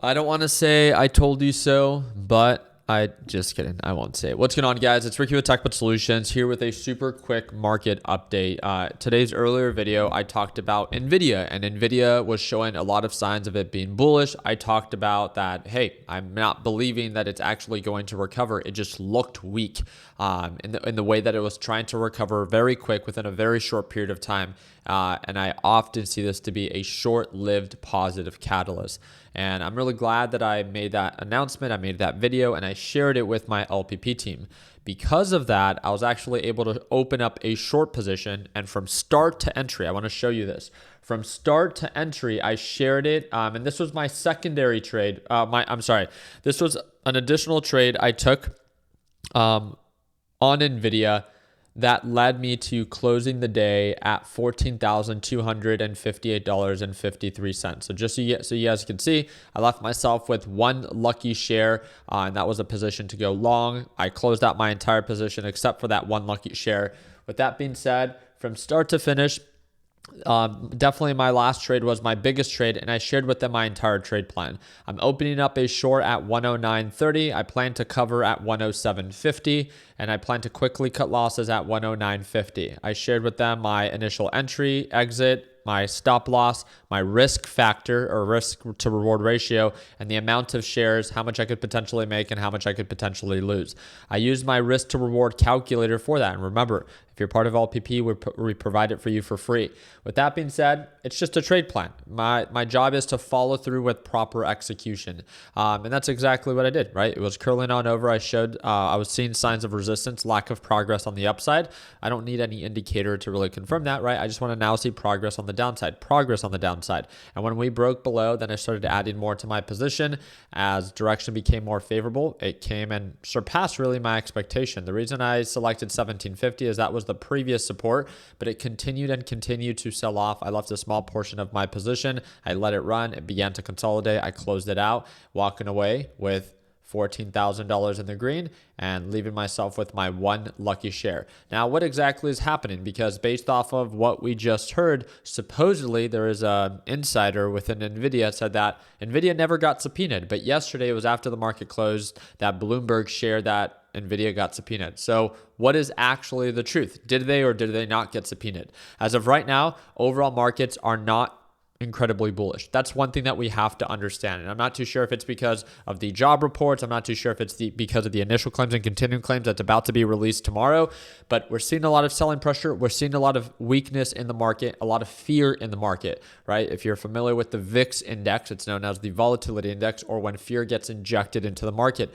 I don't want to say I told you so, but I just kidding. I won't say it. What's going on, guys? It's Ricky with TechBud Solutions here with a super quick market update. Today's earlier video, I talked about Nvidia, and Nvidia was showing a lot of signs of it being bullish. I talked about that, hey, I'm not believing that it's actually going to recover. It just looked weak in the way that it was trying to recover very quick within a very short period of time. And I often see this to be a short-lived positive catalyst. And I'm really glad that I made that announcement, I made that video, and I shared it with my LPP team. Because of that, I was actually able to open up a short position, and from start to entry, I want to show you this. From start to entry, I shared it, and this was my secondary trade. This was an additional trade I took on Nvidia that led me to closing the day at $14,258.53. So just so you guys can see, I left myself with one lucky share, and that was a position to go long. I closed out my entire position except for that one lucky share. With that being said, from start to finish, definitely my last trade was my biggest trade, and I shared with them my entire trade plan. I'm opening up a short at 109.30. I plan to cover at 107.50, and I plan to quickly cut losses at 109.50. I shared with them my initial entry, exit, my stop loss, my risk factor or risk to reward ratio, and the amount of shares, how much I could potentially make and how much I could potentially lose. I used my risk to reward calculator for that. And remember, if you're part of LPP, we provide it for you for free. With that being said, it's just a trade plan. My job is to follow through with proper execution. And that's exactly what I did, right? It was curling on over. I was seeing signs of resistance, lack of progress on the upside. I don't need any indicator to really confirm that, right? I just want to now see progress on the downside. And when we broke below, then I started adding more to my position. As direction became more favorable, it came and surpassed really my expectation. The reason I selected 1750 is that was the previous support, but it continued to sell off. I left a small portion of my position. I let it run. It began to consolidate. I closed it out, walking away with $14,000 in the green and leaving myself with my one lucky share. Now, what exactly is happening? Because based off of what we just heard, supposedly there is an insider within Nvidia said that Nvidia never got subpoenaed, but yesterday it was after the market closed that Bloomberg shared that Nvidia got subpoenaed. So what is actually the truth? Did they or did they not get subpoenaed? As of right now, overall markets are not incredibly bullish. That's one thing that we have to understand. And I'm not too sure if it's because of the job reports. I'm not too sure if it's because of the initial claims and continuing claims that's about to be released tomorrow. But we're seeing a lot of selling pressure. We're seeing a lot of weakness in the market, a lot of fear in the market, right? If you're familiar with the VIX index, it's known as the volatility index, or when fear gets injected into the market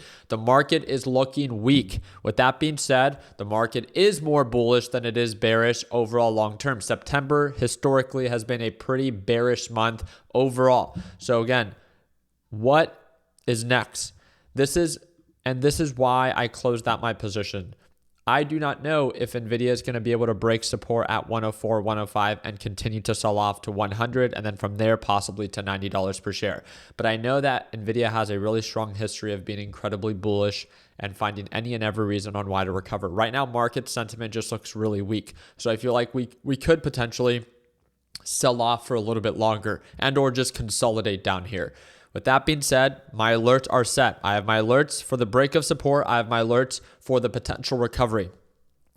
is looking weak. With that being said, the market is more bullish than it is bearish overall long term. September historically has been a pretty bearish month overall. So again, what is next? This is why I closed out my position. I do not know if Nvidia is going to be able to break support at 104, 105 and continue to sell off to 100 and then from there possibly to $90 per share. But I know that Nvidia has a really strong history of being incredibly bullish and finding any and every reason on why to recover. Right now, market sentiment just looks really weak. So I feel like we could potentially sell off for a little bit longer and or just consolidate down here. With that being said, my alerts are set. I have my alerts for the break of support. I have my alerts for the potential recovery.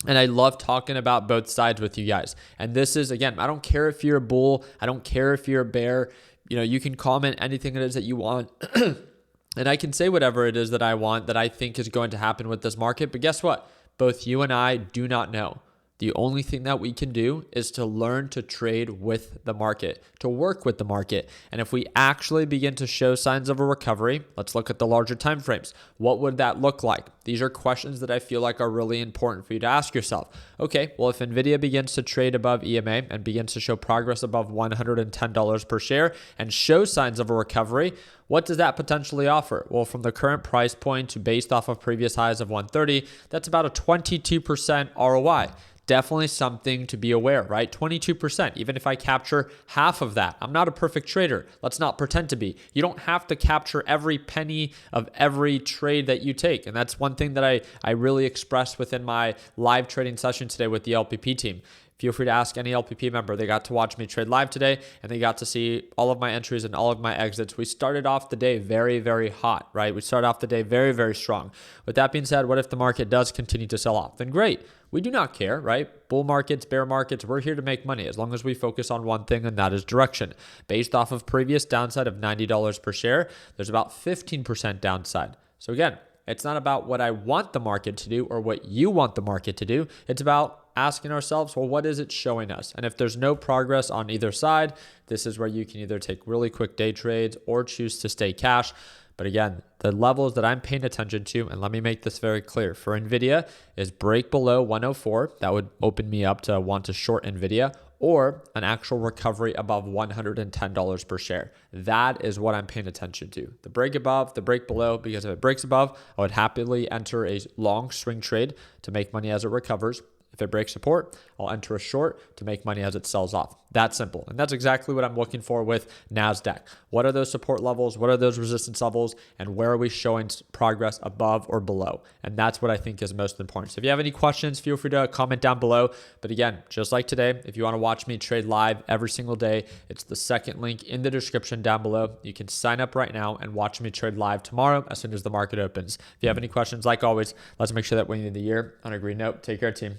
And I love talking about both sides with you guys. And this is, again, I don't care if you're a bull. I don't care if you're a bear. You can comment anything it is that you want. And I can say whatever it is that I want that I think is going to happen with this market. But guess what? Both you and I do not know. The only thing that we can do is to learn to trade with the market, to work with the market. And if we actually begin to show signs of a recovery, let's look at the larger time frames. What would that look like? These are questions that I feel like are really important for you to ask yourself. Okay, well, if Nvidia begins to trade above EMA and begins to show progress above $110 per share and show signs of a recovery, what does that potentially offer? Well, from the current price point to based off of previous highs of 130, that's about a 22% ROI. Definitely something to be aware, right? 22%, even if I capture half of that. I'm not a perfect trader. Let's not pretend to be. You don't have to capture every penny of every trade that you take. And that's one thing that I really expressed within my live trading session today with the LPP team. feel free to ask any LPP member. They got to watch me trade live today, and they got to see all of my entries and all of my exits. We started off the day very, very hot, right? We started off the day very, very strong. With that being said, what if the market does continue to sell off? Then great. We do not care, right? Bull markets, bear markets, we're here to make money as long as we focus on one thing, and that is direction. Based off of previous downside of $90 per share, there's about 15% downside. So again, it's not about what I want the market to do or what you want the market to do. It's about asking ourselves, well, what is it showing us? And if there's no progress on either side, this is where you can either take really quick day trades or choose to stay cash. But again, the levels that I'm paying attention to, and let me make this very clear, for Nvidia is break below 104. That would open me up to want to short Nvidia, or an actual recovery above $110 per share. That is what I'm paying attention to. The break above, the break below, because if it breaks above, I would happily enter a long swing trade to make money as it recovers. If it breaks support, I'll enter a short to make money as it sells off. That simple. And that's exactly what I'm looking for with NASDAQ. What are those support levels? What are those resistance levels? And where are we showing progress above or below? And that's what I think is most important. So if you have any questions, feel free to comment down below. But again, just like today, if you want to watch me trade live every single day, it's the second link in the description down below. You can sign up right now and watch me trade live tomorrow as soon as the market opens. If you have any questions, like always, let's make sure that we end the year on a green note. Take care, team.